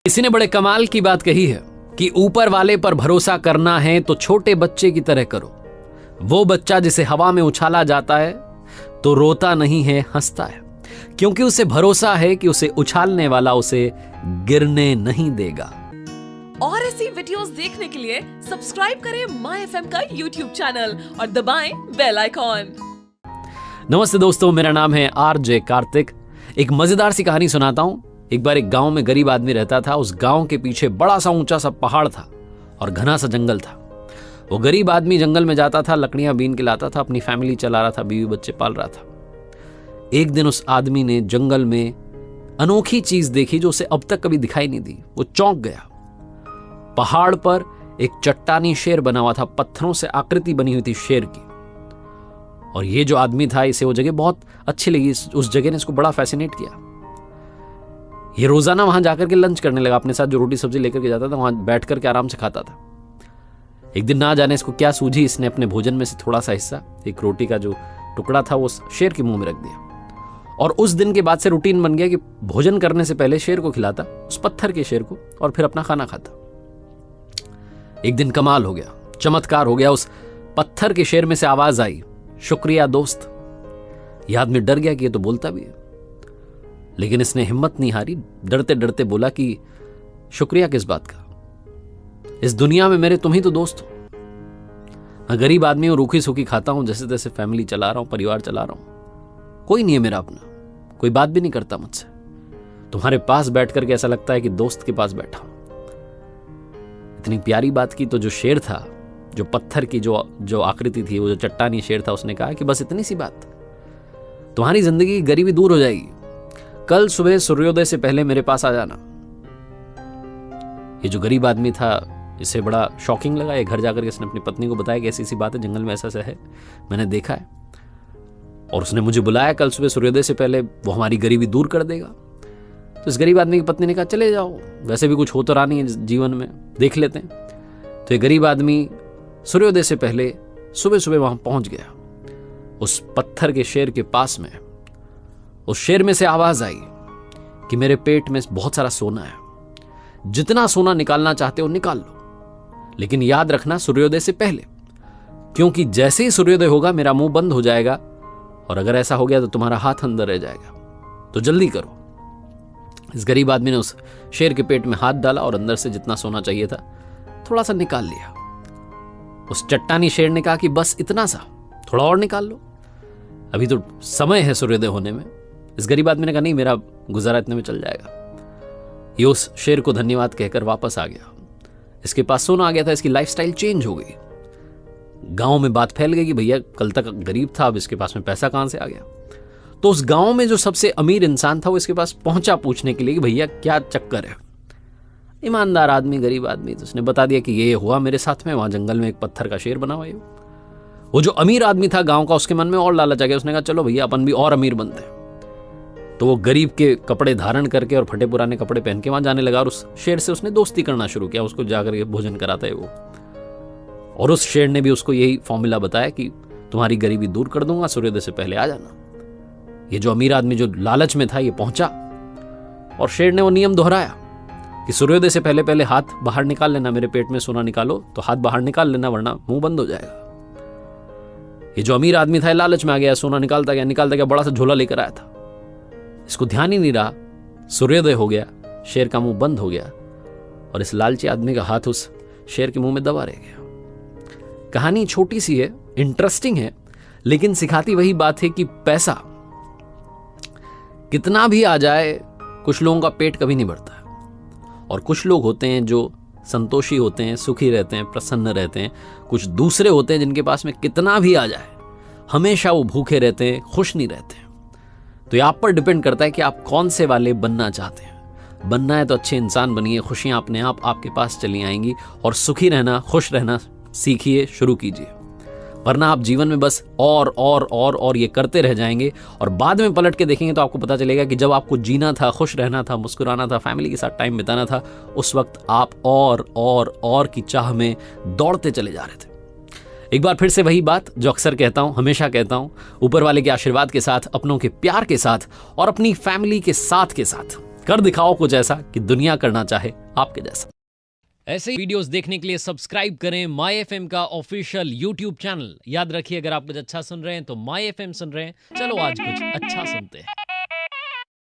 किसी ने बड़े कमाल की बात कही है कि ऊपर वाले पर भरोसा करना है तो छोटे बच्चे की तरह करो। वो बच्चा जिसे हवा में उछाला जाता है तो रोता नहीं है, हंसता है, क्योंकि उसे भरोसा है कि उसे उछालने वाला उसे गिरने नहीं देगा। और ऐसी वीडियोस देखने के लिए सब्सक्राइब करें माय एफएम का यूट्यूब चैनल और दबाएं बेल आइकॉन। नमस्ते दोस्तों, मेरा नाम है आरजे कार्तिक। एक मजेदार सी कहानी सुनाता हूं। एक बार एक गांव में गरीब आदमी रहता था। उस गांव के पीछे बड़ा सा ऊंचा सा पहाड़ था और घना सा जंगल था। वो गरीब आदमी जंगल में जाता था, लकड़ियां बीन के लाता था, अपनी फैमिली चला रहा था, बीवी बच्चे पाल रहा था। एक दिन उस आदमी ने जंगल में अनोखी चीज देखी जो उसे अब तक कभी दिखाई नहीं दी। वो चौंक गया। पहाड़ पर एक चट्टानी शेर बना हुआ था, पत्थरों से आकृति बनी हुई थी शेर की। और ये जो आदमी था, इसे वो जगह बहुत अच्छी लगी। उस जगह ने इसको बड़ा फैसिनेट किया। ये रोजाना वहां जाकर के लंच करने लगा। अपने साथ जो रोटी सब्जी लेकर के जाता था, वहां बैठ करके आराम से खाता था। एक दिन ना जाने इसको क्या सूझी, इसने अपने भोजन में से थोड़ा सा हिस्सा, एक रोटी का जो टुकड़ा था, वो शेर के मुंह में रख दिया। और उस दिन के बाद से रूटीन बन गया कि भोजन करने से पहले शेर को खिलाता, उस पत्थर के शेर को, और फिर अपना खाना खाता। एक दिन कमाल हो गया, चमत्कार हो गया। उस पत्थर के शेर में से आवाज आई, शुक्रिया दोस्त। यह आदमी डर गया कि ये तो बोलता भी है, लेकिन इसने हिम्मत नहीं हारी। डरते डरते बोला कि शुक्रिया किस बात का, इस दुनिया में मेरे तुम ही तो दोस्त हो। मैं गरीब आदमी हूं, रूखी सूखी खाता हूं, जैसे तैसे फैमिली चला रहा हूं, परिवार चला रहा हूं। कोई नहीं है मेरा अपना, कोई बात भी नहीं करता मुझसे। तुम्हारे पास बैठ करके ऐसा लगता है कि दोस्त के पास बैठा हूं। इतनी प्यारी बात की तो जो शेर था, जो पत्थर की जो आकृति थी, वो जो चट्टानी शेर था, उसने कहा कि बस इतनी सी बात, तुम्हारी जिंदगी की गरीबी दूर हो जाएगी। कल सुबह सूर्योदय से पहले मेरे पास आ जाना। ये जो गरीब आदमी था, इसे बड़ा शॉकिंग लगा। ये घर जाकर के इसने अपनी पत्नी को बताया कि ऐसी सी बात है, जंगल में ऐसा ऐसा है, मैंने देखा है, और उसने मुझे बुलाया कल सुबह सूर्योदय से पहले, वो हमारी गरीबी दूर कर देगा। तो इस गरीब आदमी की पत्नी ने कहा चले जाओ, वैसे भी कुछ हो तो रहा नहीं है जीवन में, देख लेते हैं। तो ये गरीब आदमी सूर्योदय से पहले सुबह सुबह वहां पहुंच गया। उस पत्थर के शेर के पास में उस शेर में से आवाज आई कि मेरे पेट में बहुत सारा सोना है, जितना सोना निकालना चाहते हो निकाल लो, लेकिन याद रखना सूर्योदय से पहले, क्योंकि जैसे ही सूर्योदय होगा मेरा मुंह बंद हो जाएगा, और अगर ऐसा हो गया तो तुम्हारा हाथ अंदर रह जाएगा, तो जल्दी करो। इस गरीब आदमी ने उस शेर के पेट में हाथ डाला और अंदर से जितना सोना चाहिए था थोड़ा सा निकाल लिया। उस चट्टानी शेर ने कहा कि बस इतना सा, थोड़ा और निकाल लो, अभी तो समय है सूर्योदय होने में। इस गरीब आदमी ने कहा नहीं, मेरा गुजारा इतने में चल जाएगा। ये उस शेर को धन्यवाद कहकर वापस आ गया। इसके पास सोना आ गया था, इसकी लाइफस्टाइल चेंज हो गई। गांव में बात फैल गई कि भैया कल तक गरीब था, अब इसके पास में पैसा कहां से आ गया। तो उस गांव में जो सबसे अमीर इंसान था, वो इसके पास पहुंचा पूछने के लिए कि भैया क्या चक्कर है। ईमानदार आदमी, गरीब आदमी, तो उसने बता दिया कि ये हुआ मेरे साथ में, वहां जंगल में एक पत्थर का शेर बना हुआ है। वो जो अमीर आदमी था गांव का, उसके मन में और लालच आ गया। उसने कहा चलो भैया अपन भी और अमीर बनते हैं। तो वो गरीब के कपड़े धारण करके और फटे पुराने कपड़े पहन के वहां जाने लगा, और उस शेर से उसने दोस्ती करना शुरू किया। उसको जाकर के भोजन कराता है वो, और उस शेर ने भी उसको यही फॉर्मूला बताया कि तुम्हारी गरीबी दूर कर दूंगा, सूर्योदय से पहले आ जाना। ये जो अमीर आदमी जो लालच में था, ये पहुंचा, और शेर ने वो नियम दोहराया कि सूर्योदय से पहले पहले हाथ बाहर निकाल लेना, मेरे पेट में सोना निकालो तो हाथ बाहर निकाल लेना, वरना मुंह बंद हो जाएगा। ये जो अमीर आदमी था, लालच में आ गया, सोना निकालता गया, बड़ा सा झोला लेकर आया था। इसको ध्यान ही नहीं रहा, सूर्योदय हो गया, शेर का मुंह बंद हो गया, और इस लालची आदमी का हाथ उस शेर के मुंह में दबा रह गया। कहानी छोटी सी है, इंटरेस्टिंग है, लेकिन सिखाती वही बात है कि पैसा कितना भी आ जाए, कुछ लोगों का पेट कभी नहीं भरता है, और कुछ लोग होते हैं जो संतोषी होते हैं, सुखी रहते हैं, प्रसन्न रहते हैं। कुछ दूसरे होते हैं जिनके पास में कितना भी आ जाए, हमेशा वो भूखे रहते हैं, खुश नहीं रहते हैं। तो ये आप पर डिपेंड करता है कि आप कौन से वाले बनना चाहते हैं। बनना है तो अच्छे इंसान बनिए, खुशियां अपने आप आपके पास चली आएंगी, और सुखी रहना, खुश रहना सीखिए, शुरू कीजिए। वरना आप जीवन में बस और ये करते रह जाएंगे, और बाद में पलट के देखेंगे तो आपको पता चलेगा कि जब आपको जीना था, खुश रहना था, मुस्कुराना था, फैमिली के साथ टाइम बिताना था, उस वक्त आप और की चाह में दौड़ते चले जा रहे थे। एक बार फिर से वही बात जो अक्सर कहता हूं, हमेशा कहता हूं, ऊपर वाले के आशीर्वाद के साथ, अपनों के प्यार के साथ, और अपनी फैमिली के साथ कर दिखाओ कुछ ऐसा कि दुनिया करना चाहे आपके जैसा। ऐसे ही वीडियोस देखने के लिए सब्सक्राइब करें माई एफएम का ऑफिशियल यूट्यूब चैनल। याद रखिए, अगर आप कुछ अच्छा सुन रहे हैं तो माई एफएम सुन रहे हैं। चलो आज कुछ अच्छा सुनते हैं।